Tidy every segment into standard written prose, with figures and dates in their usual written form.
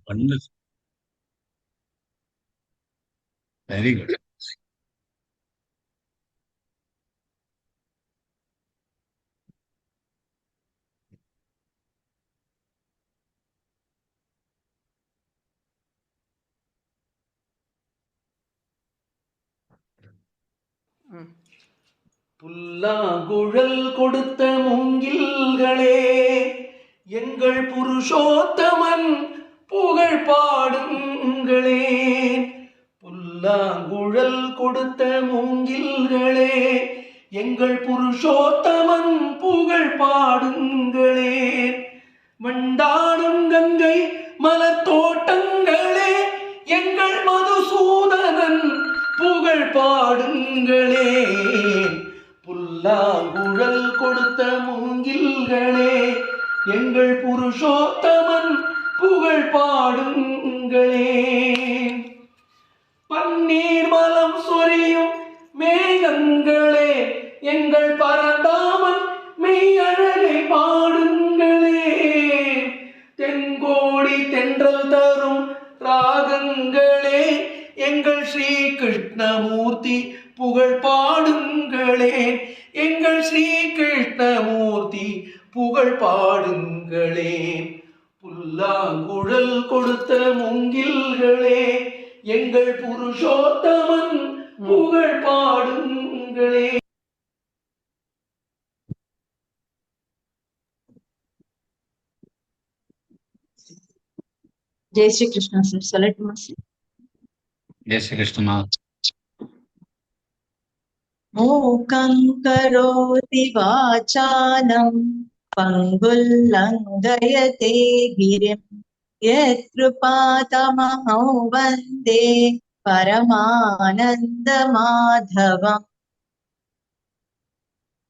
Wonderful. Very good. புல்லாங்குழல் கொடுத்த மூங்கில்களே, எங்கள் புருஷோத்தமன் புகழ் பாடுங்களே. புல்லாங்குழல் கொடுத்த மூங்கில்களே, எங்கள் புருஷோத்தமன் புகழ் பாடுங்களே. வண்டாடும் கங்கை மலத்தோட்டங்களே, எங்கள் மதுசூதனன் புகழ் பாடுங்களே. புல்லாங்குழல் கொடுத்த மூங்கில்களே, எங்கள் புருஷோத்தமன் புகழ் பாடுங்களே. பன்னீர் மலம் சொரியும் மேகங்களே, எங்கள் பரந்தாமன் மெய்யழகை பாடுங்களே. தென்கோடி தென்றல் தரும் ராகங்களே, எங்கள் ஸ்ரீ கிருஷ்ணமூர்த்தி புகழ் பாடுங்களே. எங்கள் ஸ்ரீ கிருஷ்ணமூர்த்தி புகழ் பாடுங்களே. புல்லாங்குழல் கொடுத்த மூங்கில்களே, எங்கள் புருஷோத்தமன் புகழ் பாடுங்களே. जय श्री कृष्ण सर சொல்லட்டுமா சார்? जय श्री कृष्ण. மூகம் கரோதி வாசாலம் பங்குல்லங்கயதே கிரிம் யத்ருபாதமஹௌ வந்தே பரமானந்த மாதவம்.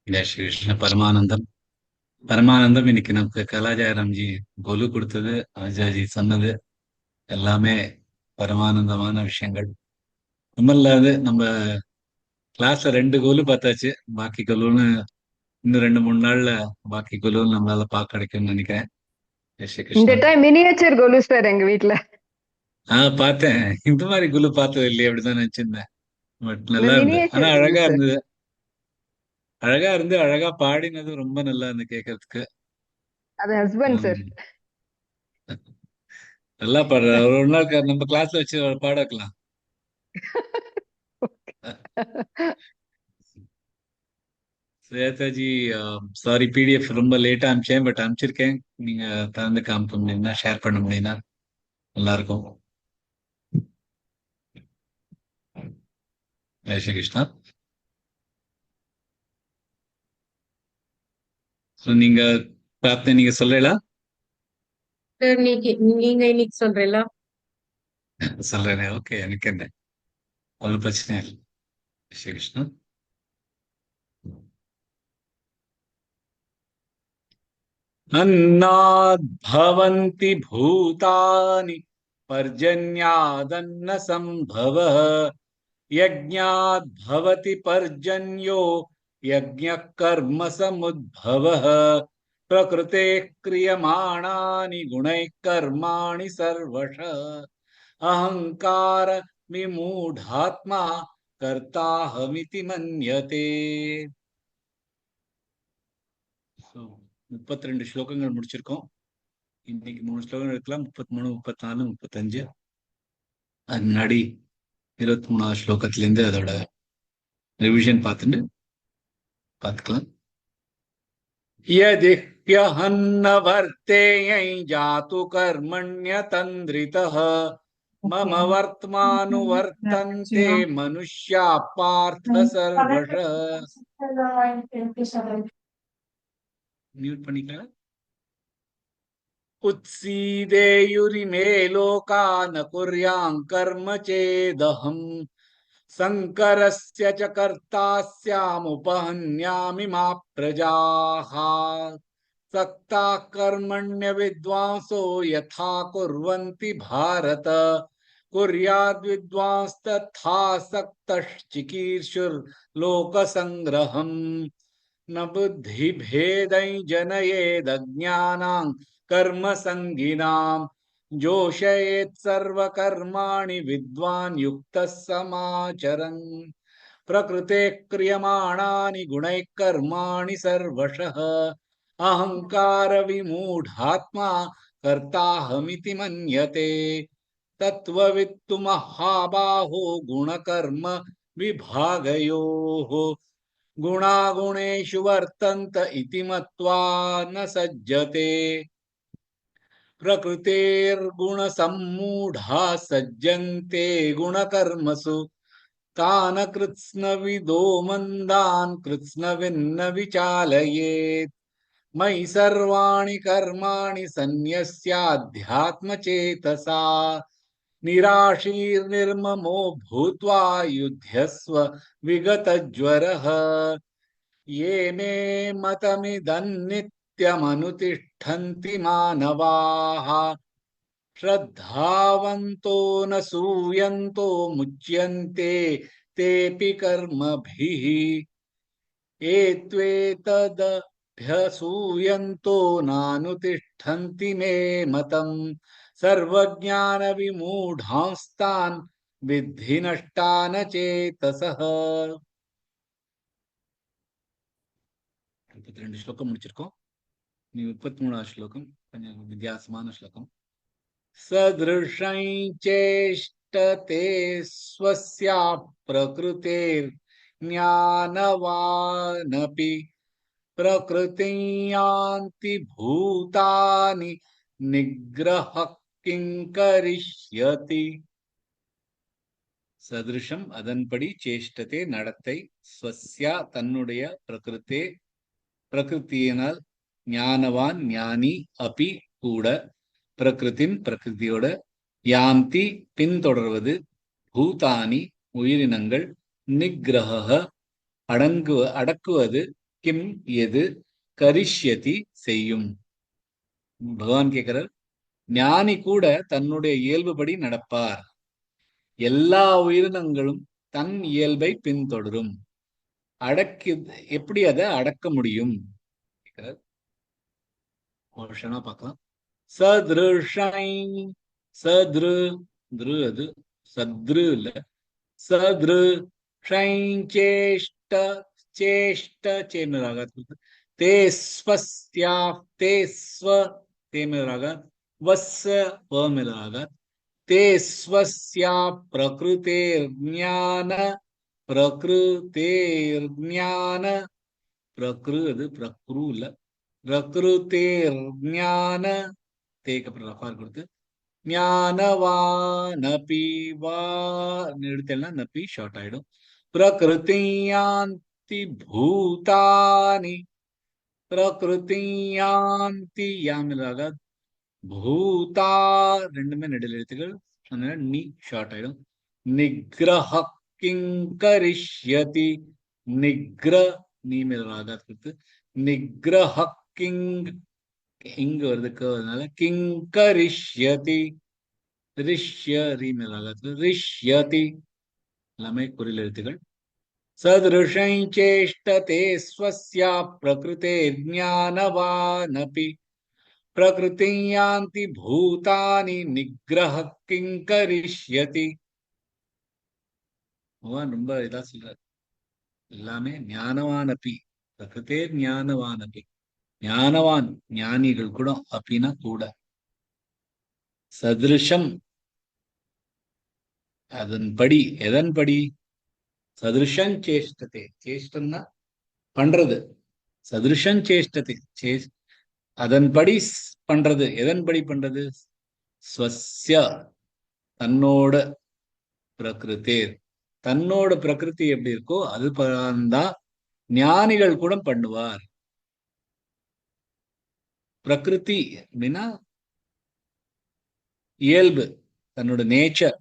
जय श्री कृष्ण. பரமானந்தம். பரமானந்தம் இன்னைக்கு நமக்கு கலாஜாராம்ஜி கொலு கொடுத்தது, ஆஜாஜி சொன்னது எல்லாமே பரமானந்தமான விஷயங்கள். நம்மளாது நம்ம கிளாஸ்ல 2 கோலு பார்த்தாச்சு. பாக்கி கொலுன்னு இன்னும் 2-3 நாள்ல பாக்கி கொலு நம்மளால பார்க்க கிடைக்கும்னு நினைக்கிறேன். ஜெய் ஸ்ரீ இந்த கிருஷ்ணா. டைம் மினியேச்சர் கோலு சார் எங்க வீட்ல. பார்த்தேன். இந்த மாதிரி குலு பார்த்தது இல்லையே, அப்படிதான் நினைச்சிருந்தேன். பட் நல்லா இருந்தது. ஆனா மினியேச்சர் அழகா சார். இருந்தது. அழகா இருந்து அழகா பாடினது ரொம்ப நல்லா இருந்து கேட்கறதுக்கு. அது ஹஸ்பண்ட் சார். நல்லா பாடுற. ஒரு நாள் நம்ம கிளாஸ்ல வச்சு பாட வைக்கலாம். சுஜாதாஜி, சாரி பிடிஎஃப் ரொம்ப லேட்டா அனுப்பிச்சேன், பட் அனுப்பிச்சிருக்கேன். நீங்க திறந்து காமிக்க முடியும்னா, ஷேர் பண்ண முடியும்னா நல்லா இருக்கும். ஜெய் ஸ்ரீ கிருஷ்ணா. நீங்க பிரார்த்தனை நீங்க சொல்லலாம். நீங்க இன்னைக்கு சொல்றீங்களா? சொல்றேன். ஓகே, எனக்கு என்ன ஒரு பிரச்சனை இல்லை. ஸ்ரீ கிருஷ்ணா. अन्नाद् भवन्ति भूतानि पर्जन्यादन्न संभवः यज्ञाद् भवति पर्जन्यो यज्ञः कर्म समुद्भवः प्रकृतेः क्रियमाणानि गुणैः कर्माणि सर्वशः अहंकार विमूढात्मा कर्ताहमिति मन्यते. 32 ஸ்லோகங்கள் முடிச்சிருக்கோம். இன்னைக்கு 3 ஸ்லோகங்கள் இருக்கலாம். 33, 34, 35. அது முன்னாடி 23வது ஸ்லோகத்துல இருந்து அதோட ரிவிஷன் பார்த்துக்கலாம். யதிஹ்யஹன்ன வர்த்தேயை ஜாது கர்மண்யதந்திரிதः மம வர்த்மானுவர்த்தந்தே மனுஷ்யா பார்த்த சர்வஷः. மியூட் பண்ணிக்கலாம். उत्सीदेयुरिमे लोका न कुर्यां कर्म चेदहम् संकरस्य च कर्ता स्यामुपहन्यामि मा प्रजाः सक्ताः कर्मण्य विद्वांसो यथा कुर्वन्ति भारत कुर्याद् विद्वांस्तथा सक्तश्चिकीर्षुर्लोकसंग्रहम् न बुद्धिभेदै जनयेदज्ञानां कर्म संगिनां जोषयेत् सर्वकर्माणि विद्वान् युक्तः समाचरन् प्रकृते क्रियमाणानि गुणैः कर्माणि सर्वशः अहंकार विमूढात्मा कर्ताहमिति मन्यते तत्त्ववित्तु महाबाहो गुणकर्म विभागयोः गुणागुणेषु वर्तन्त इति मत्वा न सज्जते प्रकृतेर्गुणसम्मूढा सज्जन्ते गुणकर्मसु तान् कृत्स्नविदो मन्दान् कृत्स्नविन्न विचालयेत् मयि सर्वाणि कर्माणि सन्न्यस्याध्यात्मचेतसा निराशीर्निर्ममो भूत्वा युध्यस्व विगतज्वरः ये मे मतमिदन्नित्यमनुतिष्ठन्ति मानवाः श्रद्धावन्तो न सूयन्तो मुच्यन्ते तेऽपि कर्मभिः एत्वेतदभ्यसूयन्तो नानुतिष्ठन्ति मे मतम् सर्वज्ञानविमूढांस्तान् विद्धि नष्टान चेतसः 32 ஸ்லோகம் முடிச்சிருக்கோம். நீ 33வது ஸ்லோகம் கொஞ்சம் வித்தியாசமான ஸ்லோகம். सदृशं चेष्टते स्वस्या प्रकृतेर्ज्ञानवानपि प्रकृतिं यान्ति भूतानि निग्रहः किं करिष्यति சதிருஷம் அதன்படி சேஷ்டத்தை நடத்தை ஸ்வஸ்யா தன்னுடைய பிரகிருத்தே பிரகிருத்தியினால் ஞானவான் ஞானி அபி கூட பிரகிருத்தின் பிரகிருதியோட யாந்தி பின்தொடர்வது பூதானி உயிரினங்கள் நிகிரக அடக்குவது கிம் எது கரிஷ்யதி செய்யும். பகவான் கேட்கிறார், ஞானி கூட தன்னுடைய இயல்புபடி நடப்பார். எல்லா உயிரினங்களும் தன் இயல்பை பின்தொடரும். எப்படி அதை அடக்க முடியும் பார்க்கலாம். சத்ருஷை சத்ரு திரு அது சத்ரு இல்ல சத்ரு சேஷ்ட சேஷ்ட சேமராக தேஸ்வஸ்யா தேஸ்வ தேமராக வஸ்ஸ பமராக தேஸ்வஸ்யா பிரகிருதேர்ஞான பிரகிருதேர்ஞான பிரகிரு அது பிரக்ரு இல்ல பிரகிருதேர்ஞான தேக்கு அப்புறம் ரஃபார் கொடுத்து ஞானவானபி வா எடுத்தேன்னா நபி ஷார்ட் ஆயிடும். பிரகிருதியாந்தி பூதானி பிரகிருதியாந்தி யாமிலாக பூதா ரெண்டுமே நெடில் எழுத்துக்கள் நீ ஷார்ட் ஆயிடும். நிகிரஹ கிங்கரிஷ்யதி நிக்ர நீ மேலாக கொடுத்து நிகிரஹ கிங் இங்கு வருதுக்கு அதனால கிங்கரிஷ்யதி ரிஷ்ய ரீ மேலாக ரிஷ்யதி எல்லாமே குறில் எழுத்துக்கள். சத்ருஷை சேஷ்டதே ஸ்வஸ்யா பிரகிருதே ஞானவானபி பிரகிருதி யாந்தி பூதானி நிகிரஹ கிங்கரிஷ்யதி. பகவான் ரொம்ப இதா சொல்றார், எல்லாமே ஞானவானபி பிரகிருதே ஞானவானபி ஞானவான் ஞானிகள் கூட அப்படின்னா கூட சதிருஷம் அதன்படி எதன்படி சதிருஷம் சேஷ்டத்தை சேஷ்டம்னா பண்றது சதிருஷம் சேஷ்டத்தை அதன்படி பண்றது எதன்படி பண்றது ஸ்வஸ்ய தன்னோட பிரகிருத்தேர் தன்னோட பிரகிருதி எப்படி இருக்கோ அது தான் ஞானிகள் கூட பண்ணுவார். பிரகிருதி அப்படின்னா இயல்பு தன்னோட நேச்சர்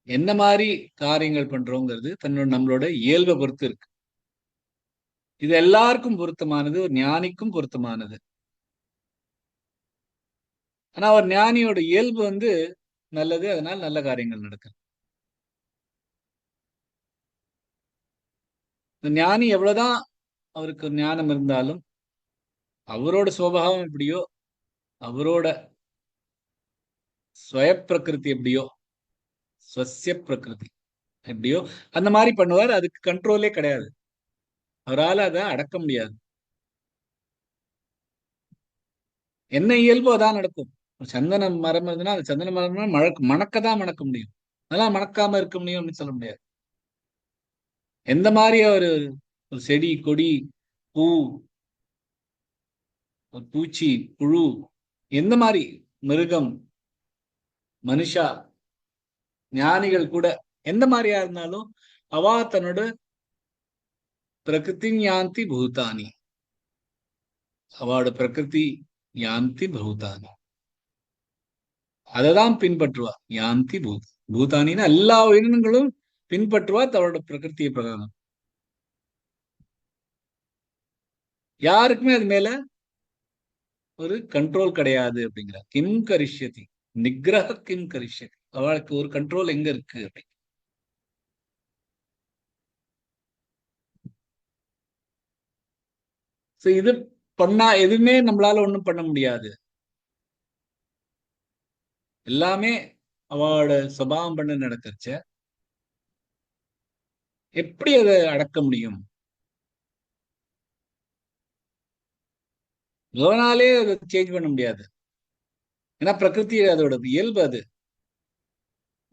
என்ன மாதிரி காரியங்கள் பண்றோங்கிறது தன்னோட நம்மளோட இயல்பை பொறுத்து இருக்கு. இது எல்லாருக்கும் பொருத்தமானது, ஒரு ஞானிக்கும் பொருத்தமானது. ஆனா ஒரு ஞானியோட இயல்பு நல்லது, அதனால நல்ல காரியங்கள் நடக்கும். ஞானி எவ்வளவுதான் அவருக்கு ஞானம் இருந்தாலும் அவரோட சுபாவம் எப்படியோ, அவரோட ஸ்வய பிரகிருதி எப்படியோ, ஸ்வசிய பிரகிருதி எப்படியோ அந்த மாதிரி பண்ணுவார். அதுக்கு கண்ட்ரோலே கிடையாது. அவரால் அதை அடக்க முடியாது. என்ன இயல்போ அதான் நடக்கும். சந்தன மரம் இருந்ததுன்னா அது சந்தன மரம்னா மணக்கதான் மணக்க முடியும். அதெல்லாம் மணக்காம இருக்க முடியும் அப்படின்னு சொல்ல முடியாது. எந்த மாதிரி ஒரு ஒரு செடி, கொடி, பூ, ஒரு பூச்சி, புழு, எந்த மாதிரி மிருகம், மனுஷா, ஞானிகள் கூட எந்த மாதிரியா இருந்தாலும் அவா தன்னோட பிரகிருதி யாந்தி பூதானி, அவளோட பிரகிருதி யாந்தி பூதானி, அததான் பின்பற்றுவா. யாந்தி பூதானின்னு எல்லா உயிரினங்களும் பின்பற்றுவா தன்னோட பிரகிருத்திய பிரகாரம். யாருக்குமே அது மேல ஒரு கண்ட்ரோல் கிடையாது அப்படிங்கிற. கிம் கரிஷ்யதி நிகிரக கிம் கரிஷ்யதி, அவளுக்கு ஒரு கண்ட்ரோல் எங்க இருக்கு அப்படி. இது பண்ணா எதுவுமே நம்மளால ஒண்ணும் பண்ண முடியாது. எல்லாமே அவளோட சுபாவம் பண்ண நடக்கிறச்ச எப்படி அதை அடக்க முடியும்? பகவானாலே அதை சேஞ்ச் பண்ண முடியாது. ஏன்னா பிரகிருதி அதோட இயல்பு அது.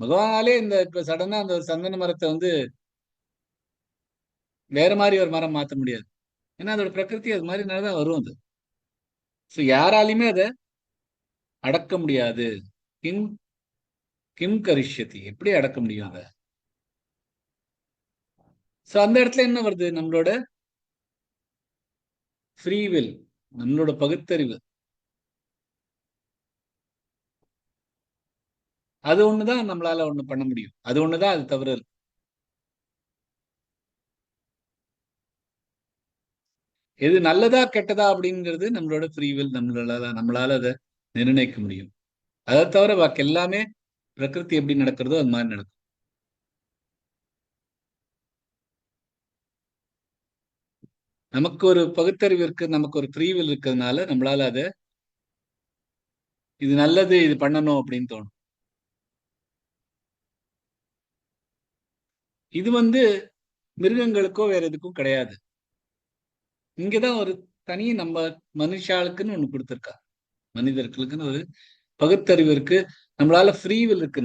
பகவானாலே இந்த இப்ப சடனா அந்த சந்தன மரத்தை வந்து வேற மாதிரி ஒரு மரம் மாத்த முடியாது. ஏன்னா அதோட பிரகிருதி அது மாதிரி தான் வரும் அது. சோ யாராலையுமே அதை அடக்க முடியாது. கிம் கிம் கரிஷ்யதி, எப்படி அடக்க முடியும் அதை? சோ அந்த இடத்துல என்ன வருது? நம்மளோட ஃப்ரீவில், நம்மளோட பகுத்தறிவு, அது ஒண்ணுதான் நம்மளால ஒண்ணு பண்ண முடியும். அது ஒண்ணுதான் அது தவிர இருக்கு. எது நல்லதா கெட்டதா அப்படிங்கிறது நம்மளோட ஃப்ரீவில், நம்மளால அதை நிர்ணயிக்க முடியும். அதை தவிர பாக்கி எல்லாமே பிரகிருதி எப்படி நடக்கிறதோ அது மாதிரி நடக்கும். நமக்கு ஒரு பகுத்தறிவு இருக்கு, நமக்கு ஒரு ஃப்ரீவில் இருக்கிறதுனால நம்மளால அதை இது நல்லது, இது பண்ணணும் அப்படின்னு தோணும். இது வந்து மிருகங்களுக்கோ வேற எதுக்கும் கிடையாது. இங்கதான் ஒரு தனி நம்ம மனுஷாளுக்குன்னு ஒண்ணு கொடுத்துருக்கா. மனிதர்களுக்குன்னு ஒரு பகுத்தறிவு இருக்கு, நம்மளால ஃப்ரீவில் இருக்கு.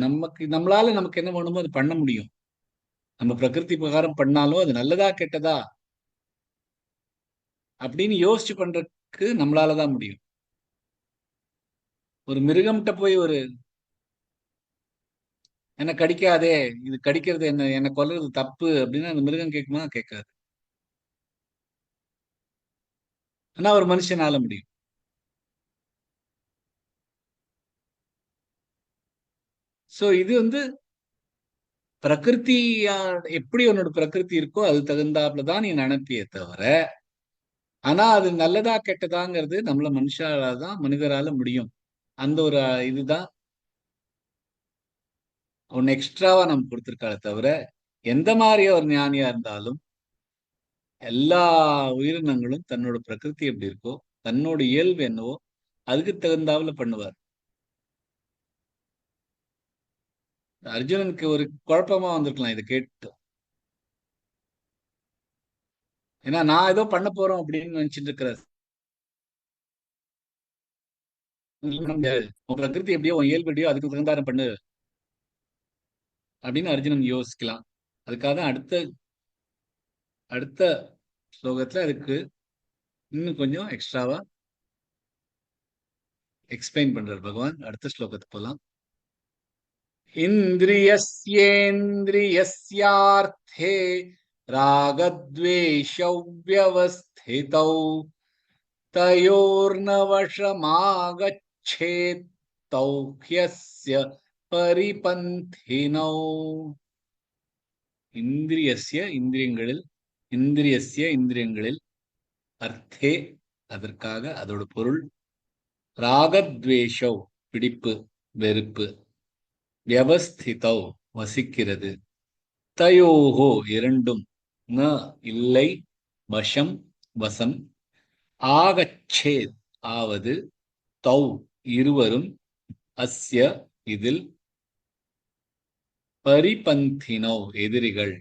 நம்மளால நமக்கு என்ன வேணுமோ அது பண்ண முடியும். நம்ம பிரகிருதி பிரகாரம் பண்ணாலும் அது நல்லதா கெட்டதா அப்படின்னு யோசிச்சு பண்றதுக்கு நம்மளாலதான் முடியும். ஒரு மிருகம்கிட்ட போய் ஒரு என்ன கடிக்காதே, இது கடிக்கிறது என்ன கொல்றது தப்பு அப்படின்னு அந்த மிருகம் கேட்குமா? கேட்காது. ஆனா ஒரு மனுஷனால முடியும். சோ இது வந்து பிரகிருதியா, எப்படி உன்னோட பிரகிருதி இருக்கோ அது தகுந்தாப்புலதான் நீ நினைப்பியே தவிர, ஆனா அது நல்லதா கெட்டதாங்கிறது நம்மள மனுஷாலதான், மனிதரால முடியும். அந்த ஒரு இதுதான் ஒன்னு எக்ஸ்ட்ராவா நம்ம கொடுத்திருக்காளே தவிர, எந்த மாதிரி ஒரு ஞானியா இருந்தாலும் எல்லா உயிரினங்களும் தன்னோட பிரகிருதி எப்படி இருக்கோ, தன்னோட இயல்பு என்னவோ அதுக்கு தகுந்தாப்புல பண்ணுவார். அர்ஜுனனுக்கு ஒரு குழப்பமா வந்திருக்கலாம் இதை கேட்டு. ஏன்னா நான் ஏதோ பண்ண போறோம் அப்படின்னு நினைச்சிட்டு இருக்கிற உன் பிரகிருதி எப்படியோ, உன் இயல்பு எப்படியோ அதுக்கு தகுந்தாரம் பண்ணு அப்படின்னு அர்ஜுனன் யோசிக்கலாம். அதுக்காக தான் அடுத்த அடுத்த ஸ்லோகத்துல அதுக்கு இன்னும் கொஞ்சம் எக்ஸ்ட்ராவா எக்ஸ்பிளைன் பண்றார் பகவான். அடுத்த ஸ்லோகத்துக்கு போலாம். இந்திரியஸ்யேந்திரியஸ்யார்த்தே ராகத்வேஷௌ வியவஸ்திதௌ தயோர்ன வசமாகச்சேத் தௌ ஹ்யஸ்ய பரிபந்தினௌ. இந்திரியங்களில் அர்த்தே அதற்காக, அதோட பொருள், ராகத்வேஷௌ பிடிப்பு வெறுப்பு, வியவஸ்திதௌ வசிக்கிறது, தயோஹோ இரண்டும், ந இல்லை, வசம் வசம், ஆகச்சேத் ஆவது, தௌ இருவரும், அஸ்ய இதில், பரிபந்தினோ எதிரிகள்.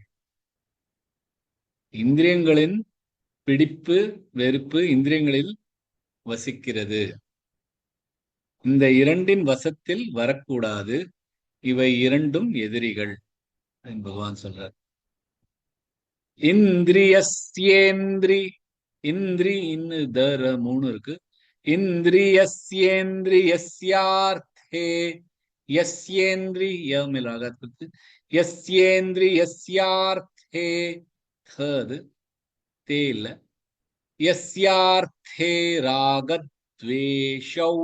இந்திரியங்களின் பிடிப்பு வெறுப்பு இந்திரியங்களில் வசிக்கிறது. இந்த இரண்டின் வசத்தில் வரக்கூடாது. இவை இரண்டும் எதிரிகள் பகவான் சொல்றார். இந்திரியஸ்யேந்திரி, இந்திரி இன்னு தர 3 இருக்கு. இந்திரியஸ்யேந்திரியஸ்யார்த்தே, யஸ்யேந்திரிய மேல் ஆகாத் கொடுத்து, யஸ்யேந்திரியஸ்யார்த்தே, அது தே இல்ல, யஸ்யார்த்தே ராகத்வேஷௌ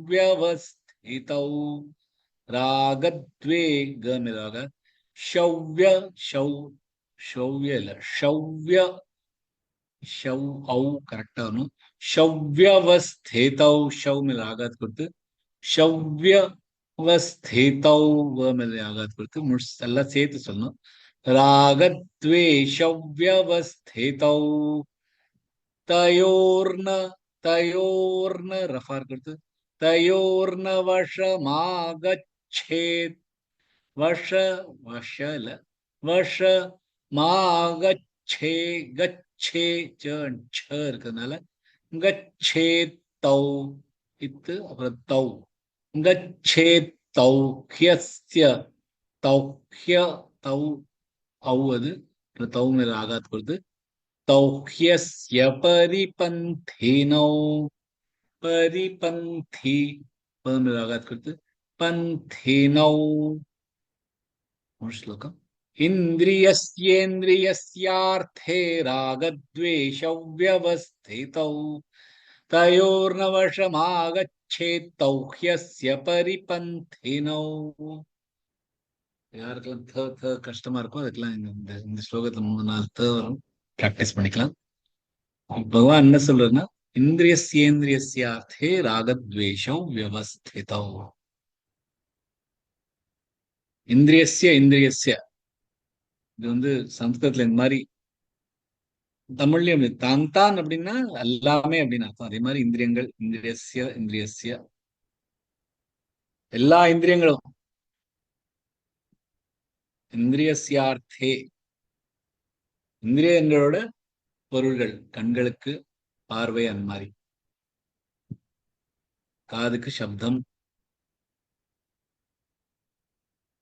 வியவஸ்திதௌ, ராகத்வே மேல் ஆகாத், ஷௌவ்ய ஷௌவ்ய இல்ல, ஷௌவ்ய ஷௌ ஔ கரெக்டா வரணும். ஷௌவ்யவஸ்தேதௌ ஷௌ மேல் ஆகாத் கொடுத்து, ஷௌவ்யவஸ்தேதௌ மேல் ஆகாத் கொடுத்து எல்லாம் சேர்த்து சொல்லணும். ராகத்வே ஷௌவ்யவஸ்தேதௌ, தயோர்ன தயோர்ன ரஃபார் கொடுத்து, தயோர்ன வஷமாகச்சேத், வஷ வஷ இல்ல, வஷ மாகச்சே கச்சே ச இருக்கிறதுனால கச்சேத் தௌ இத்து அப்புறம் தௌ, கச்சேத் தௌ ஹ்யஸ்ய தௌ ஹ்ய தௌ ஔ அது தௌ மேல ஆகாத் கொடுத்து, தௌ ஹ்யஸ்ய பரிபந்தினௌ, பரிபந்தி மேல ஆகாத் கொடுத்து, பந்தினௌ. श्लोकम् इन्द्रियस्येन्द्रियस्यार्थे रागद्वेषौ व्यवस्थितौ, तयोर्न वशमागच्छेत् तौ ह्यस्य परिपन्थिनौ. யாருக்கெல்லாம் கஷ்டமா இருக்கும் அதுக்கெல்லாம் இந்த ஸ்லோகத்துல 3-4 வரும், பிராக்டிஸ் பண்ணிக்கலாம். பகவான் என்ன சொல்றதுன்னா, இந்திரியஸ்யேந்திரியஸ்யார்த்தே ராகத்வேஷௌ வியவஸ்திதௌ. இந்திரியஸ்ய இந்திரியஸ்ய இது சம்ஸ்கிருதத்துல இந்த மாதிரி, தமிழ்லயும் தான் தான் அப்படின்னா எல்லாமே அப்படின்னு அர்த்தம். அதே மாதிரி இந்திரியங்கள், இந்திரியஸ்ய இந்திரியஸ்ய எல்லா இந்திரியங்களும், இந்திரியஸ்யார்த்தே இந்திரியங்களோட பொருள்கள், கண்களுக்கு பார்வை, அந்த மாதிரி காதுக்கு சப்தம்,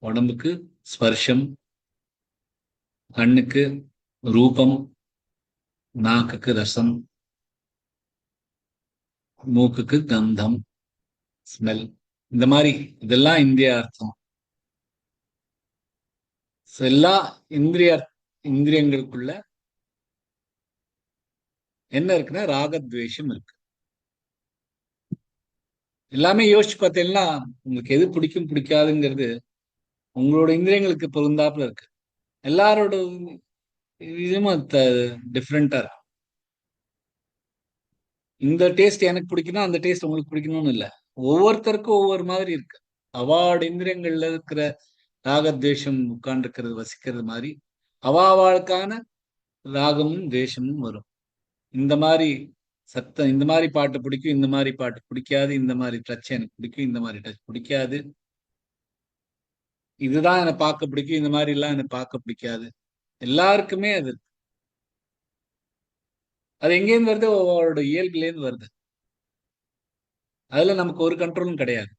உடம்புக்கு ஸ்பர்ஷம், கண்ணுக்கு ரூபம், நாக்குக்கு ரசம், மூக்குக்கு கந்தம் ஸ்மெல், இந்த மாதிரி இதெல்லாம் இந்திரிய அர்த்தம். எல்லா இந்திரியங்களுக்குள்ள என்ன இருக்குன்னா ராகத்வேஷம் இருக்கு. எல்லாமே யோசிச்சு பார்த்தீங்கன்னா உங்களுக்கு எது பிடிக்கும் பிடிக்காதுங்கிறது உங்களோட இந்திரியங்களுக்கு பொருந்தாப்புல இருக்கு. எல்லாரோட இதுவும் டிஃப்ரெண்டா இருக்கு. இந்த டேஸ்ட் எனக்கு பிடிக்கணும், அந்த டேஸ்ட் உங்களுக்கு பிடிக்கணும்னு இல்லை, ஒவ்வொருத்தருக்கும் ஒவ்வொரு மாதிரி இருக்கு. அவார்டு இந்திரியங்கள்ல இருக்கிற ராகத்வேஷம் உட்கார்ந்துருக்கிறது வசிக்கிறது மாதிரி அவாவாளுக்கான ராகமும் தேசமும் வரும். இந்த மாதிரி சத்தம், இந்த மாதிரி பாட்டு பிடிக்கும், இந்த மாதிரி பாட்டு பிடிக்காது, இந்த மாதிரி டச் எனக்கு பிடிக்கும், இந்த மாதிரி டச் பிடிக்காது, இதுதான் எனக்கு பார்க்க பிடிக்கும், இந்த மாதிரி எல்லாம் எனக்கு பார்க்க பிடிக்காது. எல்லாருக்குமே அது எங்கேருந்து வருது? அவரோட இயல்புலேருந்து வருது. அதுல நமக்கு ஒரு கண்ட்ரோலும் கிடையாது.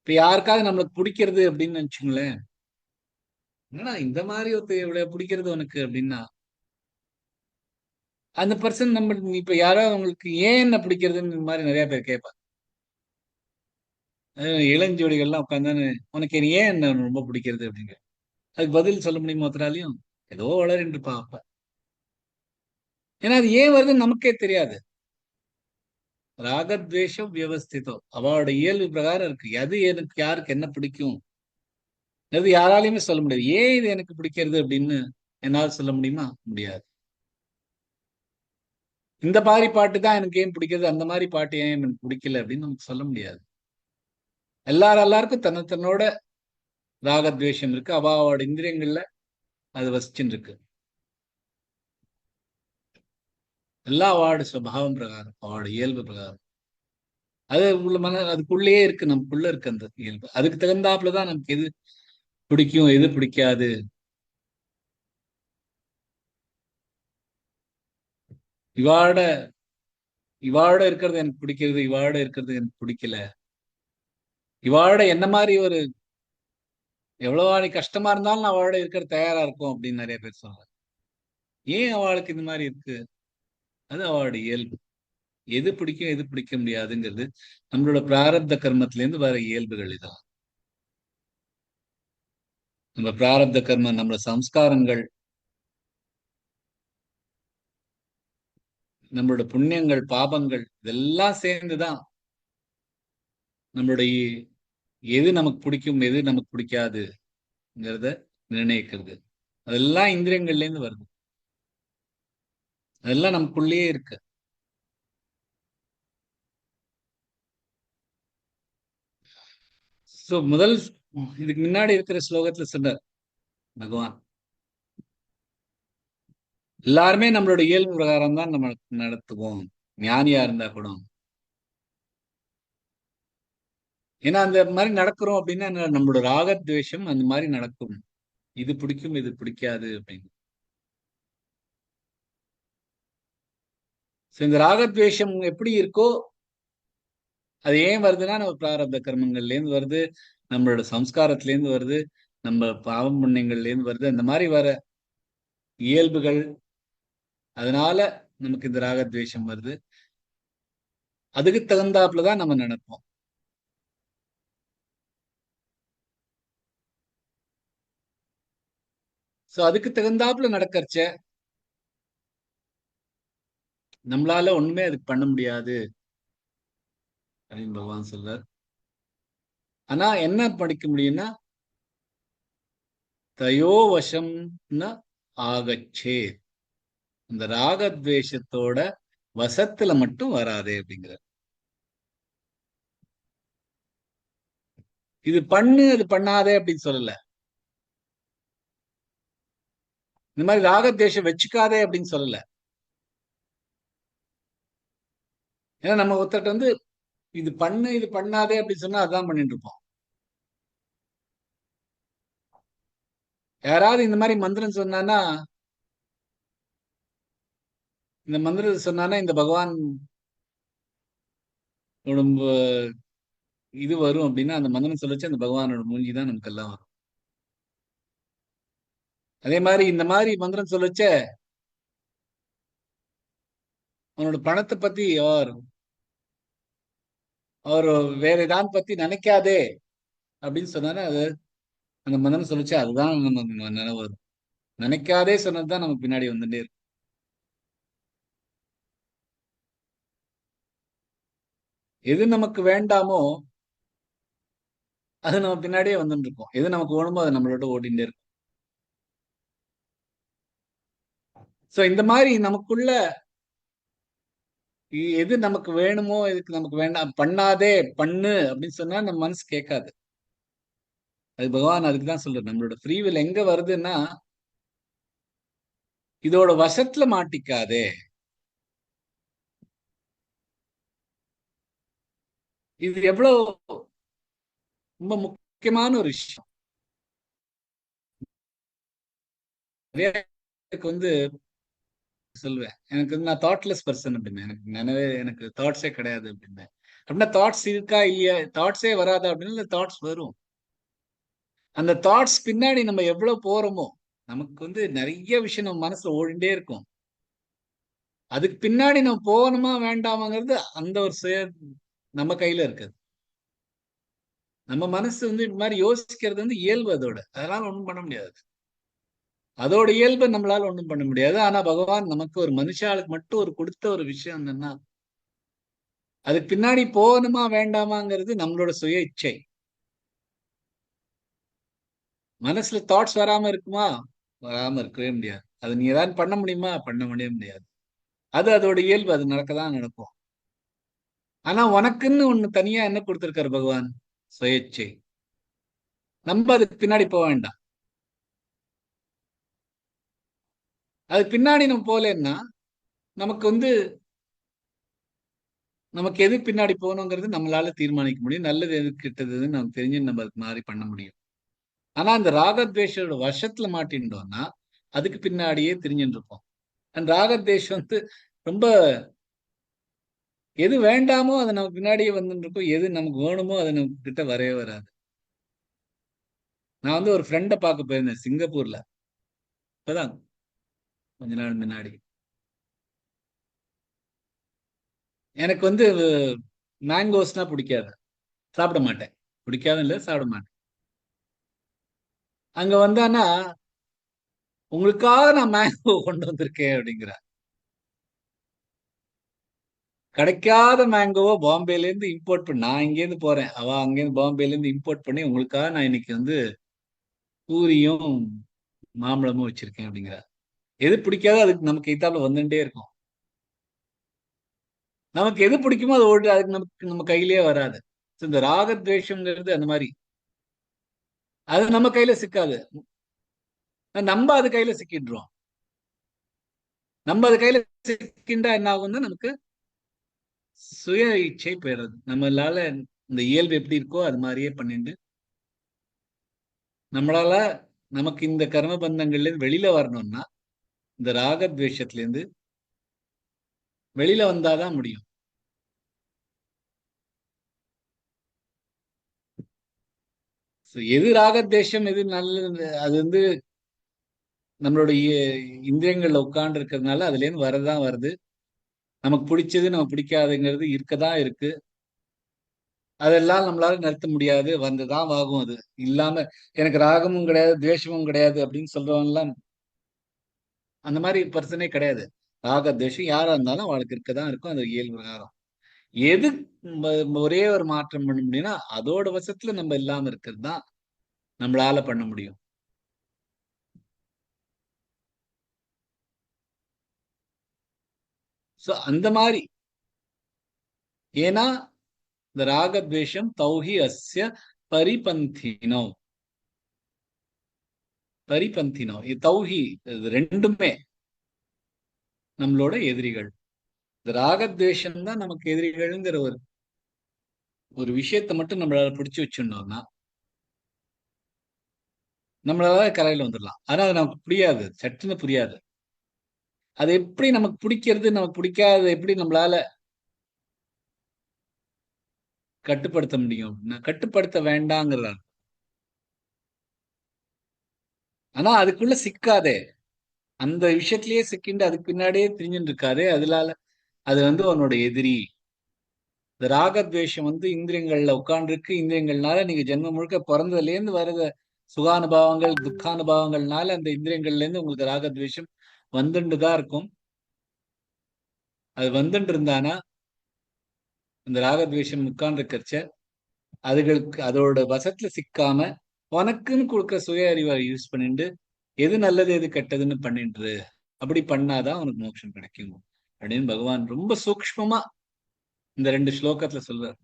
இப்ப யாருக்காவது நம்மளுக்கு பிடிக்கிறது அப்படின்னு நினைச்சுங்களேன், என்னன்னா இந்த மாதிரி இவ்வளவு பிடிக்கிறது உனக்கு அப்படின்னா, அந்த பர்சன் நம்ம இப்ப யாராவது உங்களுக்கு ஏன் என்ன பிடிக்கிறதுன்னு இந்த மாதிரி நிறைய பேர் கேட்பாங்க. இளஞ்சோடிகள்லாம் உட்காந்து உனக்கு ஏன் என்ன ரொம்ப பிடிக்கிறது அப்படிங்க, அதுக்கு பதில் சொல்ல முடியுமா ஒருத்தராலையும்? ஏதோ வளரின்று பாப்ப. ஏன்னா அது ஏன் வருதுன்னு நமக்கே தெரியாது. ராகத்வேஷம் வியவஸ்திதம் அவளோட இயல்பு பிரகாரம் இருக்கு. எது எனக்கு யாருக்கு என்ன பிடிக்கும் அது யாராலையுமே சொல்ல முடியாது. ஏன் இது எனக்கு பிடிக்கிறது அப்படின்னு என்னால் சொல்ல முடியுமா? முடியாது. இந்த மாதிரி பாட்டு தான் எனக்கு ஏன் பிடிக்கிறது, அந்த மாதிரி பாட்டு ஏன் எனக்கு பிடிக்கல அப்படின்னு நமக்கு சொல்ல முடியாது. எல்லாருக்கும் தன்னோட ராகத்வேஷம் இருக்கு. அவாவோட இந்திரியங்கள்ல அது வசிச்சுன்னு இருக்கு. எல்லாம் அவளோட சுபாவம் பிரகாரம், அவளோட இயல்பு பிரகாரம். அது உள்ள அதுக்குள்ளேயே இருக்கு, நமக்குள்ள இருக்கு அந்த இயல்பு. அதுக்கு தகுந்தாப்புலதான் நமக்கு எது பிடிக்கும், எது பிடிக்காது. இவாட இவாட இருக்கிறது எனக்கு பிடிக்கிறது, இவாட இருக்கிறது எனக்கு பிடிக்கல. இவாட என்ன மாதிரி ஒரு எவ்வளவா நீ கஷ்டமா இருந்தாலும் நான் அவளோட இருக்கிற தயாரா இருக்கும் அப்படின்னு நிறைய பேர் சொல்றாங்க. ஏன் அவளுக்கு இந்த மாதிரி இருக்கு? அது அவளோட இயல்பு. எது பிடிக்கும், எது பிடிக்க முடியாதுங்கிறது நம்மளோட பிராரப்த கர்மத்தில இருந்து வர இயல்புகள் இதான். நம்ம பிராரப்த கர்மம், நம்மளோட சம்ஸ்காரங்கள், நம்மளோட புண்ணியங்கள், பாபங்கள் இதெல்லாம் சேர்ந்துதான் நம்மளுடைய எது நமக்கு பிடிக்கும், எது நமக்கு பிடிக்காதுங்கிறத நிர்ணயிக்கிறது. அதெல்லாம் இந்திரியங்கள்ல இருந்து வருது. அதெல்லாம் நமக்குள்ளேயே இருக்கு. சோ முதல் இதுக்கு முன்னாடி இருக்கிற ஸ்லோகத்துல சொன்னார் பகவான், எல்லாருமே நம்மளோட இயல்பு பிரகாரம் தான் நம்ம நடத்துவோம், ஞானியா இருந்தா கூட. ஏன்னா அந்த மாதிரி நடக்கிறோம் அப்படின்னா நம்மளோட ராகத்வேஷம் அந்த மாதிரி நடக்கும். இது பிடிக்கும், இது பிடிக்காது அப்படின்னு. இந்த ராகத்வேஷம் எப்படி இருக்கோ, அது ஏன் வருதுன்னா நம்ம பிராரப்த கர்மங்கள்ல இருந்து வருது, நம்மளோட சம்ஸ்காரத்துல இருந்து வருது, நம்ம பாவம் புண்ணியங்கள்ல இருந்து வருது. அந்த மாதிரி வர இயல்புகள், அதனால நமக்கு இந்த ராகத்வேஷம் வருது. அதுக்கு தகுந்தாப்புலதான் நம்ம நினைப்போம். சோ அதுக்கு தகுந்தாப்புல நடக்கறச்ச நம்மளால ஒண்ணுமே அதுக்கு பண்ண முடியாது அப்படின்னு பகவான் சொல்றார். ஆனா என்ன படிக்க முடியும்னா, தயோவசம்னா ஆகச்சே, இந்த ராகத்வேஷத்தோட வசத்துல மட்டும் வராதே அப்படிங்கிற. இது பண்ணு, அது பண்ணாதே அப்படின்னு சொல்லல. இந்த மாதிரி ராகத்வேஷம் வச்சுக்காதே அப்படின்னு சொல்லல. ஏன்னா நம்ம ஒருத்தட்ட வந்து இது பண்ணு, இது பண்ணாதே அப்படின்னு சொன்னா அதான் பண்ணிட்டு இருப்போம். யாராவது இந்த மாதிரி மந்திரம் சொன்னான்னா, இந்த மந்திரத்தை சொன்னான்னா இந்த பகவான் இது வரும் அப்படின்னா, அந்த மந்திரம் சொல்லச்சு அந்த பகவானோட மூஞ்சி தான் நமக்கு எல்லாம் வரும். அதே மாதிரி இந்த மாதிரி மந்திரம் சொல்லச்ச அவனோட பணத்தை பத்தி அவர் வேற ஏதாவது பத்தி நினைக்காதே அப்படின்னு சொன்னாரு. அது அந்த மந்திரம் சொல்லிச்சு, அதுதான் நம்ம நினைவு வரும். நினைக்காதே சொன்னதுதான் நம்ம பின்னாடி வந்துட்டே இருக்கும். எது நமக்கு வேண்டாமோ அது நம்ம பின்னாடியே வந்துட்டு இருக்கோம். எது நமக்கு வேணுமோ அது நம்மளோட ஓடிண்டே இருக்கும். சோ இந்த மாதிரி நமக்குள்ள எது நமக்கு வேணுமோ, எதுக்கு நமக்கு வேண்டாம், பண்ணாதே பண்ணு அப்படின்னு சொன்னா நம்ம மனசு கேட்காது. அது பகவான் அதுக்குதான் சொல்றாரு. நம்மளோட ஃப்ரீவில் எங்க வருதுன்னா, இதோட வசத்துல மாட்டிக்காதே. இது எவ்வளவு ரொம்ப முக்கியமான ஒரு விஷயம். எனக்கு வந்து சொல்லுவேன், எனக்கு வந்து நான் தாட்லெஸ் பர்சன் அப்படின்னு, எனக்கு தாட்ஸே கிடையாது அப்படின்னு. அப்படின்னா தாட்ஸ் இருக்கா இல்லையா, தாட்ஸே வராதா அப்படின்னா தாட்ஸ் வரும். அந்த தாட்ஸ் பின்னாடி நம்ம எவ்வளவு போறோமோ, நமக்கு வந்து நிறைய விஷயம் நம்ம மனசுல ஓடிண்டே இருக்கும். அதுக்கு பின்னாடி நம்ம போகணுமா வேண்டாமாங்கிறது அந்த ஒரு நம்ம கையில இருக்குது. நம்ம மனசு வந்து இந்த மாதிரி யோசிக்கிறது வந்து இயல்பு அதோட, அதனால ஒண்ணும் பண்ண முடியாது. அதோட இயல்பை நம்மளால ஒண்ணும் பண்ண முடியாது. ஆனா பகவான் நமக்கு ஒரு மனுஷாளுக்கு மட்டும் ஒரு கொடுத்த ஒரு விஷயம் என்னன்னா, அதுக்கு பின்னாடி போகணுமா வேண்டாமாங்கிறது நம்மளோட சுய இச்சை. மனசுல தாட்ஸ் வராம இருக்குமா? வராம இருக்கவே முடியாது. அது நீ ஏதாவது பண்ண முடியுமா? பண்ண முடியாது. அது அதோட இயல்பு, அது நடக்கதான் நடக்கும். ஆனா உனக்குன்னு ஒண்ணு தனியா என்ன கொடுத்திருக்காரு பகவான்? சுயேச்சை. நம்ம அதுக்கு பின்னாடி போக வேண்டாம். அதுக்கு பின்னாடி நம்ம போலேன்னா நமக்கு நமக்கு எது பின்னாடி போகணுங்கிறது நம்மளால தீர்மானிக்க முடியும். நல்லது எது கெட்டதுன்னு நமக்கு தெரிஞ்சு நம்ம அதுக்கு மாதிரி பண்ண முடியும். ஆனா அந்த ராகத்வேஷோட வசத்துல மாட்டின்றோம்னா அதுக்கு பின்னாடியே தெரிஞ்சுட்டு இருப்போம். அந்த ராகத்வேஷம் ரொம்ப எது வேண்டாமோ அது நமக்கு பின்னாடியே வந்துட்டு இருக்கும். எது நமக்கு வேணுமோ அது நமக்கு கிட்ட வரவே வராது. நான் ஒரு ஃப்ரெண்டை பார்க்க போயிருந்தேன் சிங்கப்பூர்ல. இப்பதான் கொஞ்ச நாள் முன்னாடி. எனக்கு மேங்கோஸ்னா பிடிக்காது, சாப்பிட மாட்டேன். பிடிக்காதுன்னு இல்லை, சாப்பிட மாட்டேன். அங்க வந்தானா உங்களுக்காக நான் மேங்கோ கொண்டு வந்திருக்கேன் அப்படிங்கிற. கிடைக்காத மேங்கோவை பாம்பேல இருந்து இம்போர்ட் பண்ணி நான் இங்கேருந்து போறேன், அவ அங்கேருந்து பாம்பேல இருந்து இம்போர்ட் பண்ணி உங்களுக்காக நான் இன்னைக்கு பூரியும் மாம்பழமும் வச்சிருக்கேன் அப்படிங்கிற. எது பிடிக்காதோ அதுக்கு நமக்கு எய்த்தாப்புல வந்துட்டே இருக்கும். நமக்கு எது பிடிக்குமோ அது ஓட்டு அதுக்கு நமக்கு நம்ம கையிலேயே வராது. இந்த ராகத்வேஷம்ங்கிறது அந்த மாதிரி. அது நம்ம கையில சிக்காது, நம்ம அது கையில சிக்கிடுறோம். நம்ம அது கையில சிக்கின்றா என்ன ஆகும்னா நமக்கு சுய இச்சை போயிடுறது. நம்மளால இந்த இயல்பு எப்படி இருக்கோ அது மாதிரியே பண்ணிட்டு நம்மளால நமக்கு இந்த கர்ம பந்தங்கள்ல இருந்து வெளியில வரணும்னா இந்த ராகத்வேஷத்துல இருந்து வெளியில வந்தாதான் முடியும். எது ராகத்வேஷம் எது நல்லது அது நம்மளுடைய இந்திரியங்கள்ல உட்கார்ந்து இருக்கிறதுனால அதுல இருந்து வரதான் வருது. நமக்கு பிடிச்சது நமக்கு பிடிக்காதுங்கிறது இருக்கதான் இருக்கு. அதெல்லாம் நம்மளால நிறுத்த முடியாது, வந்துதான் ஆகும். அது இல்லாம எனக்கு ராகமும் கிடையாது துவேஷமும் கிடையாது அப்படின்னு சொல்றவங்க எல்லாம் அந்த மாதிரி பர்சனே கிடையாது. ராக துவேஷம் யாரா இருந்தாலும் அவளுக்கு இருக்கதான் இருக்கும், அது இயல்பு பிரகாரம். எது ஒரே ஒரு மாற்றம் பண்ண முடியும்னா அதோட வசத்துல நம்ம இல்லாம இருக்கிறது தான் நம்மளால பண்ண முடியும். சோ அந்த மாதிரி. ஏன்னா இந்த ராகத்வேஷம் தௌஹி அஸ்ய பரிபந்தினோ பரிபந்தினோ தௌஹி, இது ரெண்டுமே நம்மளோட எதிரிகள். இந்த ராகத்வேஷம் தான் நமக்கு எதிரிகள்ங்கிற ஒரு ஒரு விஷயத்தை மட்டும் நம்மளால பிடிச்சு வச்சிருந்தோம்னா நம்மளால கரையில வந்துடலாம். ஆனா அது நமக்கு புரியாது, சட்டுன்னு புரியாது. அது எப்படி நமக்கு பிடிக்கிறது நமக்கு பிடிக்காத எப்படி நம்மளால கட்டுப்படுத்த முடியும் அப்படின்னா கட்டுப்படுத்த வேண்டாங்கிறார். ஆனா அதுக்குள்ள சிக்காதே, அந்த விஷயத்திலேயே சிக்கிண்டு அதுக்கு பின்னாடியே திரிஞ்சுட்டு இருக்காதே, அதனால அது உன்னோட எதிரி. இந்த ராகத்வேஷம் இந்திரியங்கள்ல உட்கார்ந்துருக்கு. இந்திரியங்கள்னால நீங்க ஜென்மம் முழுக்க பிறந்ததுல இருந்து வர்ற சுகானுபாவங்கள் துக்கானுபாவங்கள்னால அந்த இந்திரியங்கள்ல இருந்து உங்களுக்கு ராகத்வேஷம் வந்துட்டு தான் இருக்கும். அது வந்துட்டு இருந்தானா இந்த ராகத்வேஷம் உட்கார்ந்து இருக்கிறச்ச அதுகளுக்கு அதோட வசத்துல சிக்காம உனக்குன்னு கொடுக்குற சுய அறிவை யூஸ் பண்ணிட்டு எது நல்லது எது கெட்டதுன்னு பண்ணிட்டு அப்படி பண்ணாதான் உனக்கு மோட்சம் கிடைக்கும் அப்படின்னு பகவான் ரொம்ப சூக்ஷ்மமா இந்த 2 ஸ்லோகத்துல சொல்றார்.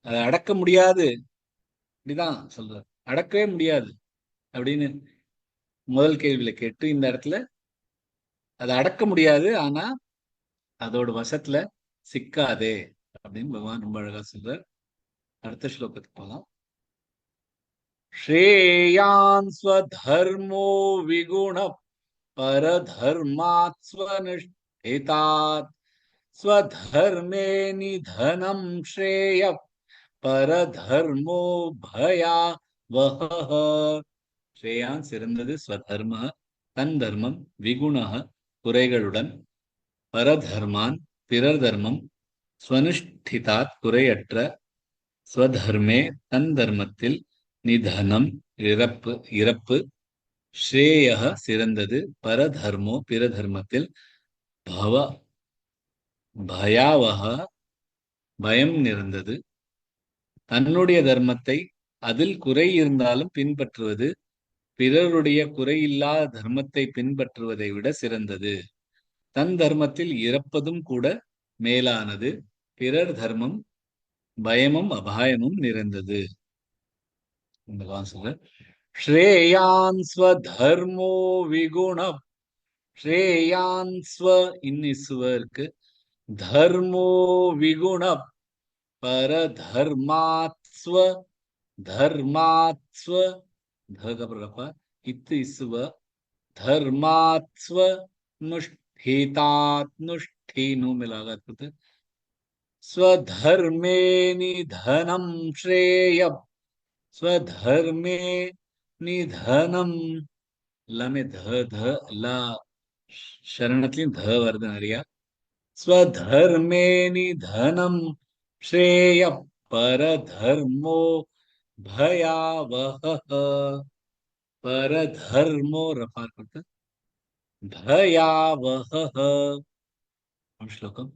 அதை அடக்க முடியாது அப்படிதான் சொல்றார். அடக்கவே முடியாது அப்படின்னு முதல் கேள்வியில கேட்டு இந்த இடத்துல அதை அடக்க முடியாது, ஆனா அதோட வசத்துல சிக்காதே அப்படின்னு பகவான் ரொம்ப அழகா சொல்றார். அடுத்த ஸ்லோகத்துக்கு போகலாம். ஸ்ரேயான் ஸ்வதர்மோ விகுண பரதர்மாத் ஸ்வனுஷ்டிதாத் ஸ்வதர்மே நிதனம் ஸ்ரேய பரதர்மோ பயா வஹ. ஸ்ரேயான் சிறந்தது, ஸ்வதர்ம தன் தர்மம், விகுணக குறைகளுடன், பரதர்மான் பிறர் தர்மம், ஸ்வனுஷ்டிதாத் குறையற்ற, ஸ்வதர்மே தன் தர்மத்தில், நிதனம் இறப்பு, ஸ்ரேயக சிறந்தது, பரதர்மோ பிற தர்மத்தில், பவ பயாவக பயம் நிறைந்தது. தன்னுடைய தர்மத்தை அதில் குறை இருந்தாலும் பின்பற்றுவது பிறருடைய குறையில்லாத தர்மத்தை பின்பற்றுவதை விட சிறந்தது. தன் தர்மத்தில் இறப்பதும் கூட மேலானது. பிறர் தர்மம் பயமும் அபாயமும் நிறைந்தது. ஸ்ரேயான் ஸ்வதர்மோ விகுண ஸ்ரேயான் ஸ்வ இன்னிஸ்வ இருக்கு. தர்மோ விகுண பரதர்மாத்ஸ்வ தர்மாத்ஸ்வ தகப்ரப இத்து இஸ்வ धर्मात्स्व नुष्ठेतात् नुष्ठेनु मिलागा कृत स्वधर्मे निधनं श्रेय स्वधर्मे निधनं लमे ध ध ला शरणत्ली ध वर्धन हरिया स्वधर्मे निधनं श्रेय परधर्मो भयावहः परधर्मो रफा कृत भयावहः श्लोकम्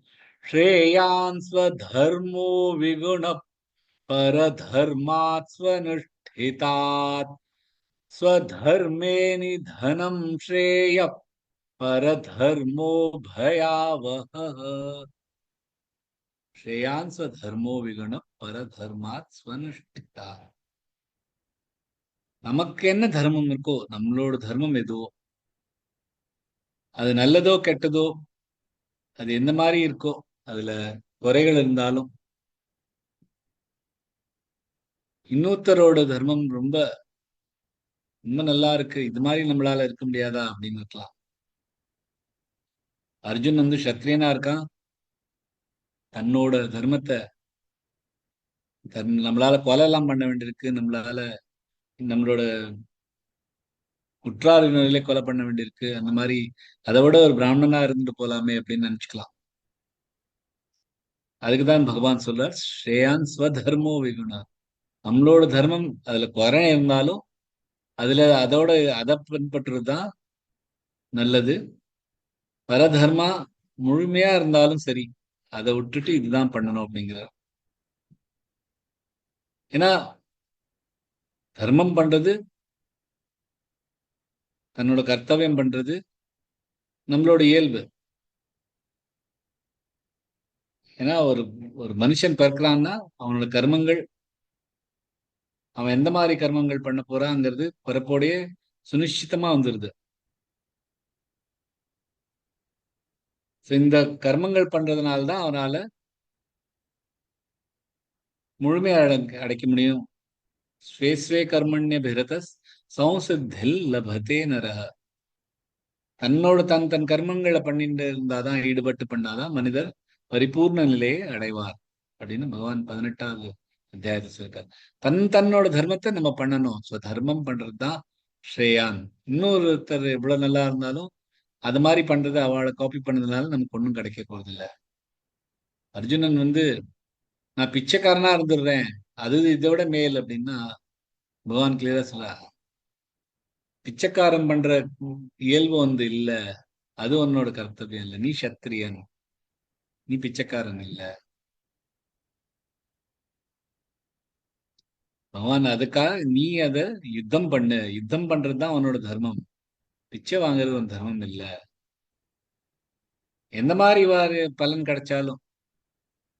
श्रेयान् स्वधर्मो विगुण परधर्मात् स्वनुष्ठितात् स्वधर्मे निधनं श्रेय परधर्मो भयावहः श्रेयान् स्वधर्मो विगुण परधर्मात् स्वनुष्ठितात् நமக்கு என்ன தர்மம் இருக்கோ நம்மளோட தர்மம் எதுவோ அது நல்லதோ கெட்டதோ அது எந்த மாதிரி இருக்கோ அதுல குறைகள் இருந்தாலும் இன்னொருத்தரோட தர்மம் ரொம்ப ரொம்ப நல்லா இருக்கு இது மாதிரி நம்மளால இருக்க முடியாதா அப்படின்னு இருக்கலாம். அர்ஜுன் வந்து சத்திரியனா இருக்கான், தன்னோட தர்மத்தை நம்மளால கொலை எல்லாம் பண்ண வேண்டியிருக்கு, நம்மளோட குற்றாரினர்களே கொலை பண்ண வேண்டியிருக்கு, அந்த மாதிரி அதை விட ஒரு பிராமணனா இருந்துட்டு போலாமே அப்படின்னு நினைச்சுக்கலாம். அதுக்குதான் பகவான் சொல்றார் ஸ்ரேயான் ஸ்வதர்மோ விகுணா. நம்மளோட தர்மம் அதுல குறை இருந்தாலும் அதை பின்பற்றுறதுதான் நல்லது. பரதர்மா முழுமையா இருந்தாலும் சரி அதை விட்டுட்டு இதுதான் பண்ணணும் அப்படிங்கிறார். ஏன்னா தர்மம் பண்றது, தன்னோட கர்த்தவியம் பண்றது நம்மளோட இயல்பு. ஏன்னா ஒரு மனுஷன் பிறக்கிறான்னா அவனோட கர்மங்கள், அவன் எந்த மாதிரி கர்மங்கள் பண்ண போறாங்கிறது பிறப்போடைய சுனிஷ்டிதமா வந்துருது. இந்த கர்மங்கள் பண்றதுனால்தான் அவனால முழுமையா அடைக்க முடியும். ஸ்வேஸ்வே கர்மண்ய பிரதஸ் சௌசித்தில் லபதே நரஹ. தன்னோட தன் கர்மங்களை பண்ணிட்டு இருந்தாதான், ஈடுபட்டு பண்ணாதான் மனிதர் பரிபூர்ண நிலையை அடைவார் அப்படின்னு பகவான் 18வது அத்தியாயத்தை சொல்லிருக்கார். தன்னோட தர்மத்தை நம்ம பண்ணணும். தர்மம் பண்றதுதான் ஸ்ரேயான். இன்னொருத்தர் எவ்வளவு நல்லா இருந்தாலும் அது மாதிரி பண்றது, அவளை காப்பி பண்ணதுனால நமக்கு ஒன்றும் கிடைக்க போறது இல்லை. அர்ஜுனன் வந்து நான் பிச்சைக்காரனா இருந்துடுறேன், அது இதோட மேல் அப்படின்னா பகவான் கிளியரா சொல்ல, பிச்சைக்காரன் பண்ற இயல்பு வந்து இல்ல, அது உன்னோட கர்த்தவியம் இல்லை. நீ சத்திரியன், நீ பிச்சைக்காரன் இல்ல. பகவான் அதுக்காக நீ அத யுத்தம் பண்ணு, யுத்தம் பண்றதுதான் அவனோட தர்மம், பிச்சை வாங்குறது உன் தர்மம் இல்ல. எந்த மாதிரி பலன் கிடைச்சாலும்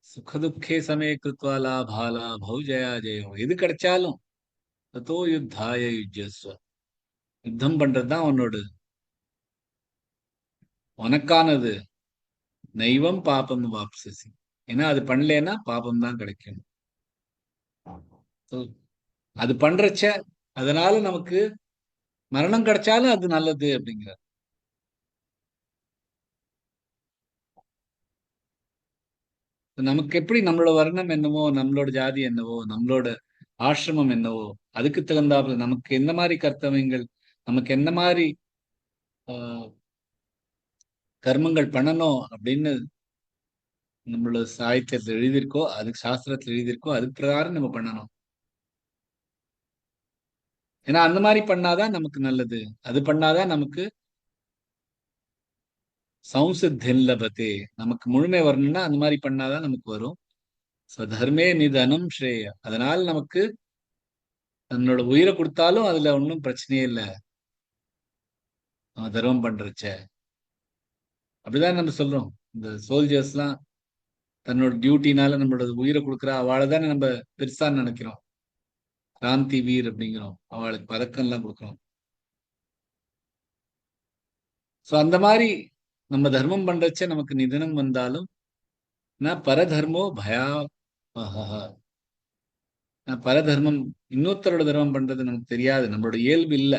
சுகதுக்கே சமய கிருத்வா லாபாலா பௌஜயா ஜெயோ, எது கிடைச்சாலும் தத்தோ யுத்தாய யுஜஸ்வ, யுத்தம் பண்றதுதான் உனக்கானது. நைவம் பாபம் வாப்சசி, ஏன்னா அது பண்ணலன்னா பாபம் தான் கிடைக்கும். அது பண்றச்ச அதனால நமக்கு மரணம் கிடைச்சாலும் அது நல்லது அப்படிங்கிற. நமக்கு எப்படி நம்மளோட வர்ணம் என்னவோ, நம்மளோட ஜாதி என்னவோ, நம்மளோட ஆசிரமம் என்னவோ, அதுக்கு தகுந்தாப்புல நமக்கு எந்த மாதிரி கர்த்தவியங்கள், நமக்கு எந்த மாதிரி கர்மங்கள் பண்ணணும் அப்படின்னு நம்மளோட சாகித்யத்துல எழுதியிருக்கோ, அதுக்கு சாஸ்திரத்துல எழுதியிருக்கோ, அதுக்கு பிரகாரம் நம்ம பண்ணணும். ஏன்னா அந்த மாதிரி பண்ணாதான் நமக்கு நல்லது. அது பண்ணாதான் நமக்கு சௌசித்தின் லபத்தே, நமக்கு முழுமை வரணும்னா அந்த மாதிரி பண்ணாதான் நமக்கு வரும். தர்மே நிதனம் ஸ்ரேய, அதனால நமக்கு தன்னோட உயிரை கொடுத்தாலும் அதுல ஒன்றும் பிரச்சனையே இல்லை தர்மம் பண்றச்ச. அப்படிதான் நம்ம சொல்றோம். இந்த சோல்ஜர்ஸ் எல்லாம் தன்னோட டியூட்டினால நம்மளோட உயிரை கொடுக்குறா, அவளை தானே நம்ம பெருசா நினைக்கிறோம், கிராந்தி வீர் அப்படிங்கிறோம், அவளுக்கு பதக்கம் எல்லாம் கொடுக்குறோம். சோ அந்த மாதிரி நம்ம தர்மம் பண்றச்ச நமக்கு நிதனம் வந்தாலும் பரதர்மோ பயா பரதர்மம் இன்னொருத்தரோட தர்மம் பண்றது நமக்கு தெரியாது, நம்மளோட இயல்பு இல்ல.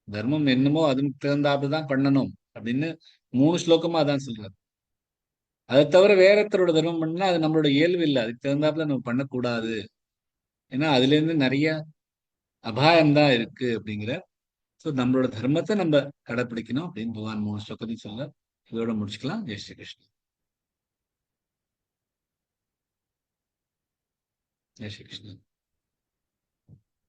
தர்மம் என்னமோ அதுக்கு தகுந்தாப்புதான் பண்ணணும் அப்படின்னு 3 ஸ்லோகமா அதான் சொல்றாரு. அதை தவிர வேற ஒருத்தரோட தர்மம் பண்ணா அது நம்மளோட இயல்பு இல்லை, அதுக்கு தகுந்தாப்புல நம்ம பண்ணக்கூடாது. ஏன்னா அதுல இருந்து நிறைய அபாயம்தான் இருக்கு அப்படிங்கிற. சோ நம்மளோட தர்மத்தை நம்ம கடைப்பிடிக்கணும் அப்படின்னு பகவான் 3 ஸ்லோகத்தையும் சொல்ல. இதோட முடிச்சுக்கலாம். ஜெய் ஸ்ரீ கிருஷ்ணன். ஜெய் ஸ்ரீ கிருஷ்ணன்.